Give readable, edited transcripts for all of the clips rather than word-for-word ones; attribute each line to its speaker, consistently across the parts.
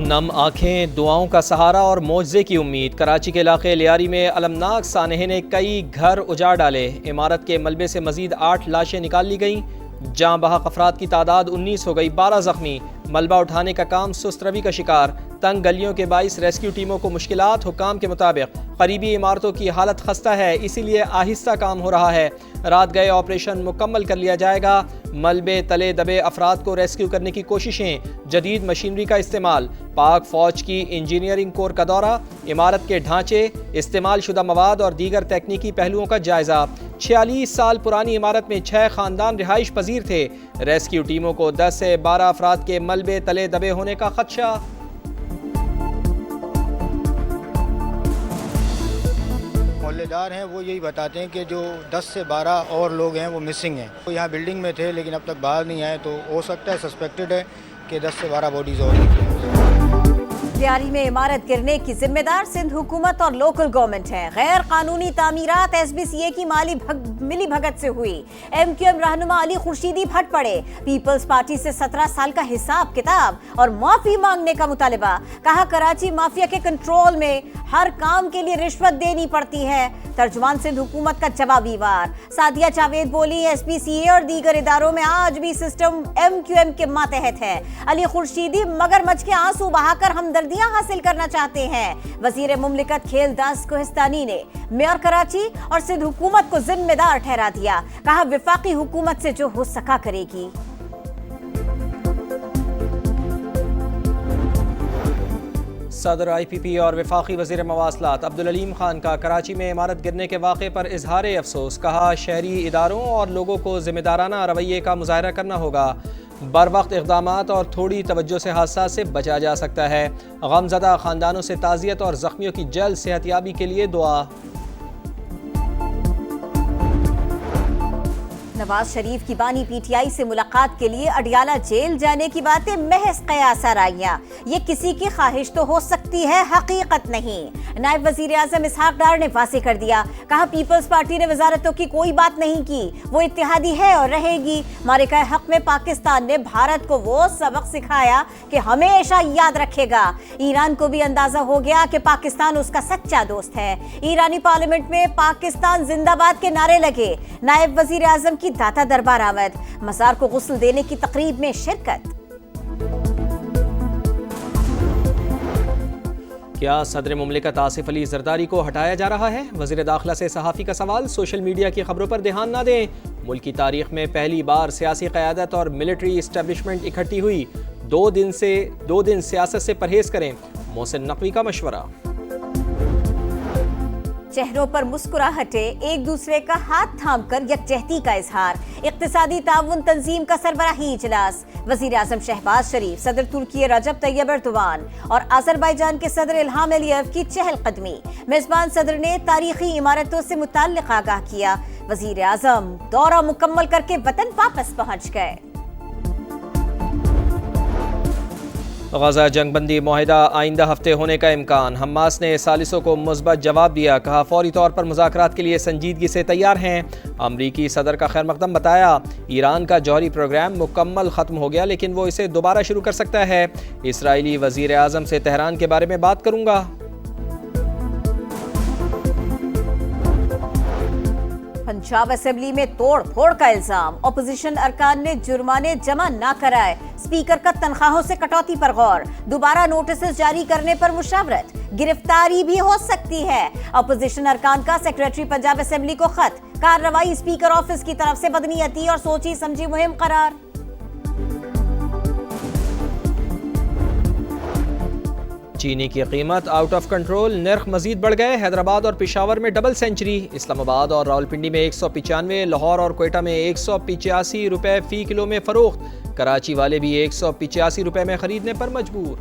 Speaker 1: نم آنکھیں، دعاؤں کا سہارا اور معجزے کی امید۔ کراچی کے علاقے لیاری میں المناک سانحے نے کئی گھر اجاڑ ڈالے۔ عمارت کے ملبے سے مزید 8 لاشیں نکال لی گئیں۔ جاں بحق افراد کی تعداد 19 ہو گئی، 12 زخمی۔ ملبہ اٹھانے کا کام سست روی کا شکار۔ تنگ گلیوں کے باعث ریسکیو ٹیموں کو مشکلات۔ حکام کے مطابق قریبی عمارتوں کی حالت خستہ ہے، اسی لیے آہستہ کام ہو رہا ہے۔ رات گئے آپریشن مکمل کر لیا جائے گا۔ ملبے تلے دبے افراد کو ریسکیو کرنے کی کوششیں، جدید مشینری کا استعمال۔ پاک فوج کی انجینئرنگ کور کا دورہ، عمارت کے ڈھانچے، استعمال شدہ مواد اور دیگر تکنیکی پہلوؤں کا جائزہ۔ 46 سال پرانی عمارت میں 6 خاندان رہائش پذیر تھے۔ ریسکیو ٹیموں کو 10 سے 12 افراد کے ملبے تلے دبے ہونے کا خدشہ۔
Speaker 2: محلے دار ہیں وہ یہی بتاتے ہیں کہ جو 10 سے 12 اور لوگ ہیں وہ مسنگ ہیں۔ وہ یہاں بلڈنگ میں تھے لیکن اب تک باہر نہیں آئے، تو ہو سکتا ہے سسپیکٹڈ ہے کہ 10 سے 12 باڈیز اور نکلیں۔
Speaker 3: لیاری میں عمارت گرنے کی ذمہ دار سندھ حکومت اور لوکل گورنمنٹ ہے۔ غیر قانونی تعمیرات ایس بی سی اے کی ملی بھگت سے ہوئی۔ ایم کیو ایم رہنما علی خورشیدی پھٹ پڑے۔ پیپلز پارٹی سے 17 سال کا حساب کتاب اور معافی مانگنے کا مطالبہ۔ کہا کراچی مافیا کے کنٹرول میں، ہر کام کے لیے رشوت دینی پڑتی ہے۔ ترجمان سندھ حکومت کا جوابی وار۔ سعدیہ جاوید بولی ایس پی سی اے اور دیگر اداروں میں آج بھی سسٹم ایم کیو ایم کے ماتحت ہے۔ علی خورشیدی مگرمچھ کے آنسو بہا کر ہمدردیاں حاصل کرنا چاہتے ہیں۔ وزیر مملکت کھیل داس کوہستانی نے میئر کراچی اور سندھ حکومت کو ذمہ دار ٹھہرا دیا۔ کہا وفاقی حکومت سے جو ہو سکا کرے گی۔
Speaker 1: صدر آئی پی پی اور وفاقی وزیر مواصلات عبدالعلیم خان کا کراچی میں عمارت گرنے کے واقعے پر اظہار افسوس۔ کہا شہری اداروں اور لوگوں کو ذمہ دارانہ رویے کا مظاہرہ کرنا ہوگا۔ بر وقت اقدامات اور تھوڑی توجہ سے حادثات سے بچا جا سکتا ہے۔ غمزدہ خاندانوں سے تعزیت اور زخمیوں کی جلد صحتیابی کے لیے دعا۔
Speaker 3: نواز شریف کی بانی پی ٹی آئی سے ملاقات کے لیے اڈیالہ جیل جانے کی باتیں محض قیاس آرائیاں۔ یہ کسی کی خواہش تو ہو سکتی ہے، حقیقت نہیں۔ نائب وزیر اعظم اسحاق ڈار نے واضح کر دیا۔ کہا پیپلز پارٹی نے وزارتوں کی کوئی بات نہیں کی، وہ اتحادی ہے اور رہے گی۔ معرکہ حق میں پاکستان نے بھارت کو وہ سبق سکھایا کہ ہمیشہ یاد رکھے گا۔ ایران کو بھی اندازہ ہو گیا کہ پاکستان اس کا سچا دوست ہے۔ ایرانی پارلیمنٹ میں پاکستان زندہ باد کے نعرے لگے۔ نائب وزیر اعظم کی داتا دربار آمد۔ مزار کو غسل دینے کی تقریب میں شرکت۔
Speaker 1: کیا صدر مملکت آصف علی زرداری کو ہٹایا جا رہا ہے؟ وزیر داخلہ سے صحافی کا سوال۔ سوشل میڈیا کی خبروں پر دھیان نہ دیں۔ ملک کی تاریخ میں پہلی بار سیاسی قیادت اور ملٹری اسٹیبلشمنٹ اکٹھی ہوئی۔ 2 دن سیاست سے پرہیز کریں، محسن نقوی کا مشورہ۔
Speaker 3: چہروں پر مسکراہٹیں، ایک دوسرے کا ہاتھ تھام کر یکجہتی کا اظہار۔ اقتصادی تعاون تنظیم کا سربراہی اجلاس۔ وزیر اعظم شہباز شریف، صدر ترکی رجب طیب ایردوان اور آذربائیجان کے صدر الہام علییف کی چہل قدمی۔ میزبان صدر نے تاریخی عمارتوں سے متعلق آگاہ کیا۔ وزیر اعظم دورہ مکمل کر کے وطن واپس پہنچ گئے۔
Speaker 1: غزہ جنگ بندی معاہدہ آئندہ ہفتے ہونے کا امکان۔ حماس نے ثالثوں کو مثبت جواب دیا۔ کہا فوری طور پر مذاکرات کے لیے سنجیدگی سے تیار ہیں۔ امریکی صدر کا خیر مقدم بتایا۔ ایران کا جوہری پروگرام مکمل ختم ہو گیا لیکن وہ اسے دوبارہ شروع کر سکتا ہے۔ اسرائیلی وزیر اعظم سے تہران کے بارے میں بات کروں گا۔
Speaker 3: پنجاب اسمبلی میں توڑ پھوڑ کا الزام۔ اپوزیشن ارکان نے جرمانے جمع نہ کرائے۔ اسپیکر کا تنخواہوں سے کٹوتی پر غور۔ دوبارہ نوٹسز جاری کرنے پر مشاورت۔ گرفتاری بھی ہو سکتی ہے۔ اپوزیشن ارکان کا سیکریٹری پنجاب اسمبلی کو خط۔ کارروائی اسپیکر آفس کی طرف سے بدنیتی اور سوچی سمجھی مہم قرار۔
Speaker 1: چینی کی قیمت آؤٹ آف کنٹرول، نرخ مزید بڑھ گئے۔ حیدرآباد اور پشاور میں ڈبل سینچری۔ اسلام آباد اور راولپنڈی میں 195، لاہور اور کوئٹہ میں 185 روپے فی کلو میں فروخت۔ کراچی والے بھی 185 روپے میں خریدنے پر مجبور۔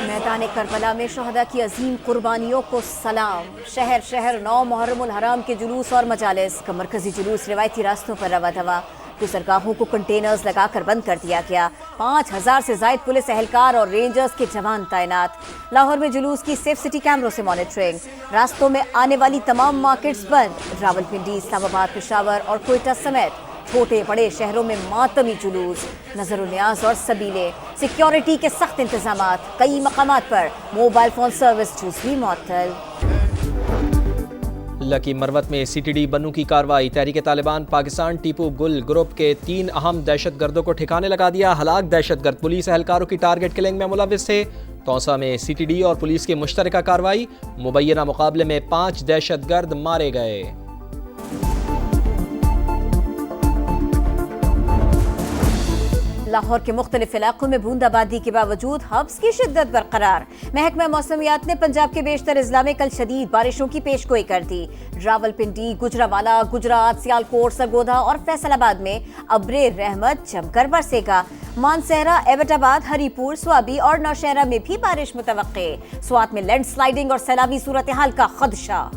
Speaker 3: میدان کربلا میں شہداء کی عظیم قربانیوں کو سلام۔ شہر شہر 9 محرم الحرام کے جلوس اور مجالس کا مرکزی جلوس روایتی راستوں پر رواں دوا۔ گزرگاہوں کو کنٹینرز لگا کر بند کر دیا گیا۔ 5000 سے زائد پولیس اہلکار اور رینجرز کے جوان تعینات۔ لاہور میں جلوس کی سیف سٹی کیمروں سے مانیٹرنگ۔ راستوں میں آنے والی تمام مارکیٹس بند۔ راولپنڈی، اسلام آباد، پشاور اور کوئٹہ سمیت چھوٹے بڑے شہروں میں ماتمی جلوس، نظر و نیاز اور سبیلے، سیکیورٹی کے سخت انتظامات، کئی مقامات پر موبائل فون سروس جزوی معطل۔
Speaker 1: لکی مروت میں سی ٹی ڈی بنو کی کارروائی، تحریک طالبان پاکستان ٹیپو گل گروپ کے 3 اہم دہشت گردوں کو ٹھکانے لگا دیا۔ ہلاک دہشت گرد پولیس اہلکاروں کی ٹارگٹ کلنگ میں ملوث تھے۔ توسا میں سی ٹی ڈی اور پولیس کی مشترکہ کارروائی، مبینہ مقابلے میں 5 دہشت گرد مارے گئے۔
Speaker 3: لاہور کے مختلف علاقوں میں بوند آبادی کے باوجود حبس کی شدت برقرار۔ محکمہ موسمیات نے پنجاب کے بیشتر اضلاع میں کل شدید بارشوں کی پیش گوئی کر دی۔ راولپنڈی، گجرانوالہ، گجرات، سیالکوٹ، سرگودا اور فیصل آباد میں ابر رحمت جم کر برسے گا۔ مانسہرہ، ایبٹ آباد، ہری پور، سوابی اور نوشہرہ میں بھی بارش متوقع۔ سوات میں لینڈ سلائیڈنگ اور سیلابی صورتحال کا خدشہ۔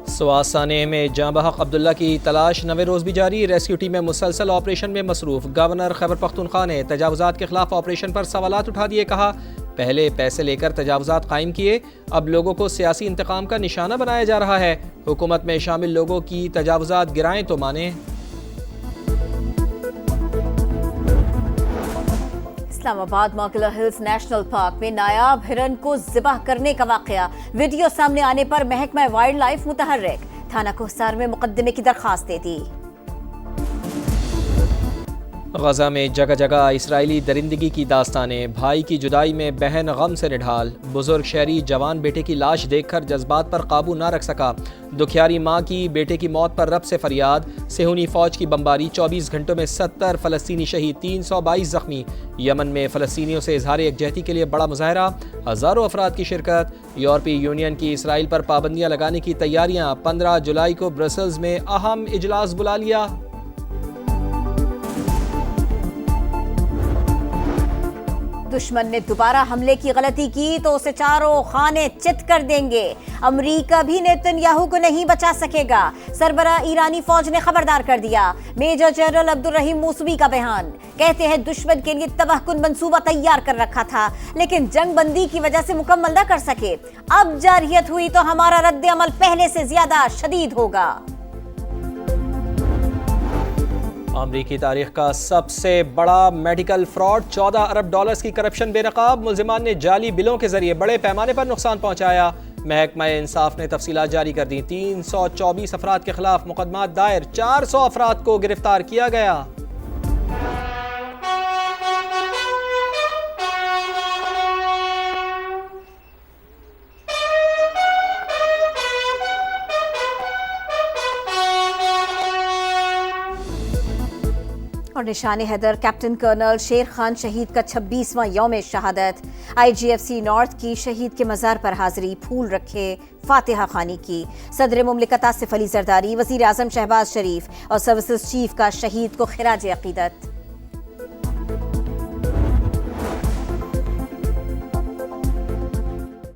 Speaker 1: سوات سانحہ میں جاں بحق عبداللہ کی تلاش 9ویں روز بھی جاری، ریسکیو ٹیمیں مسلسل آپریشن میں مصروف۔ گورنر خیبر پختونخوا نے تجاوزات کے خلاف آپریشن پر سوالات اٹھا دیے، کہا پہلے پیسے لے کر تجاوزات قائم کیے، اب لوگوں کو سیاسی انتقام کا نشانہ بنایا جا رہا ہے۔ حکومت میں شامل لوگوں کی تجاوزات گرائیں تو مانیں۔
Speaker 3: اسلام آباد ماکلہ ہلز نیشنل پارک میں نایاب ہرن کو ذبح کرنے کا واقعہ، ویڈیو سامنے آنے پر محکمہ وائلڈ لائف متحرک، تھانہ کوہسار میں مقدمے کی درخواست دے دی۔
Speaker 1: غزہ میں جگہ جگہ اسرائیلی درندگی کی داستانیں، بھائی کی جدائی میں بہن غم سے نڈھال، بزرگ شہری جوان بیٹے کی لاش دیکھ کر جذبات پر قابو نہ رکھ سکا، دکھیاری ماں کی بیٹے کی موت پر رب سے فریاد، صہیونی فوج کی بمباری، 24 گھنٹوں میں 70 فلسطینی شہید، 322 زخمی، یمن میں فلسطینیوں سے اظہار یکجہتی کے لیے بڑا مظاہرہ، ہزاروں افراد کی شرکت، یورپی یونین کی اسرائیل پر پابندیاں لگانے کی تیاریاں، 15 جولائی کو برسلز میں اہم اجلاس بلا لیا۔
Speaker 3: دشمن نے دوبارہ حملے کی غلطی کی تو اسے چاروں خانے چت کر دیں گے، امریکہ بھی نیتن یاہو کو نہیں بچا سکے گا، سربراہ ایرانی فوج نے خبردار کر دیا۔ میجر جنرل عبدالرحیم موسوی کا بیان، کہتے ہیں دشمن کے لیے تباہ کن منصوبہ تیار کر رکھا تھا لیکن جنگ بندی کی وجہ سے مکمل نہ کر سکے، اب جارحیت ہوئی تو ہمارا رد عمل پہلے سے زیادہ شدید ہوگا۔
Speaker 1: امریکی تاریخ کا سب سے بڑا میڈیکل فراڈ، 14 ارب ڈالرز کی کرپشن بے نقاب، ملزمان نے جعلی بلوں کے ذریعے بڑے پیمانے پر نقصان پہنچایا۔ محکمہ انصاف نے تفصیلات جاری کر دیں، 324 افراد کے خلاف مقدمات دائر، 400 افراد کو گرفتار کیا گیا۔
Speaker 3: اور نشان حیدر کیپٹن کرنل شیر خان شہید کا 26واں یوم شہادت، آئی جی ایف سی نارتھ کی شہید کے مزار پر حاضری، پھول رکھے، فاتحہ خوانی کی۔ صدر مملکت آصف علی زرداری، وزیر اعظم شہباز شریف اور سروسز چیف کا شہید کو خراج عقیدت۔